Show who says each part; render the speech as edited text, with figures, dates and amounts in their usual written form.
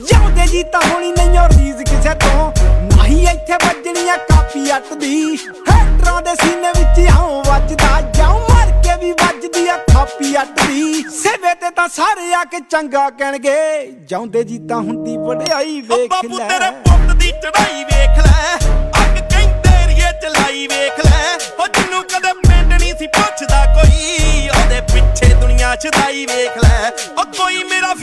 Speaker 1: ਜਾਉਂਦੇ ਜੀ ਤਾਂ ਹੋਣੀ ਨਹੀਂ ਰੀਜ਼ ਕਿਸੇ ਤੋਂ ਨਹੀਂ ਇੱਥੇ ਵੱਜਣੀਆਂ ਕਾਪੀ ਅੱਟ ਦੀ ਹੈਟਰਾਂ ਦੇ ਸੀਨੇ ਵਿੱਚ ਆਉਂ ਵੱਜਦਾ ਜਾਉ ਮਰ ਕੇ ਵੀ ਵੱਜਦੀ ਆ ਕਾਪੀ ਅੱਟ ਦੀ ਸੇਵੇ ਤੇ ਤਾਂ ਸਾਰੇ ਆ ਕੇ ਚੰਗਾ ਕਹਿਣਗੇ ਜਾਉਂਦੇ ਜੀ ਤਾਂ ਹੁੰਦੀ ਵਡਿਆਈ ਵੇਖ ਲੈ
Speaker 2: ਬਾਪੂ ਤੇਰੇ ਪੁੱਤ ਦੀ ਚੜਾਈ ਵੇਖ ਲੈ ਅੱਗ ਕਹਿੰਦੇ ਰੀਏ ਚਲਾਈ ਵੇਖ ਲੈ ਉਹ ਜਿਹਨੂੰ ਕਦੇ ਪਿੰਡ ਨਹੀਂ ਸੀ ਪੁੱਛਦਾ ਕੋਈ ਉਹਦੇ ਪਿੱਛੇ ਦੁਨੀਆ ਛਦਾਈ ਵੇਖ ਲੈ ਉਹ ਕੋਈ ਮੇਰਾ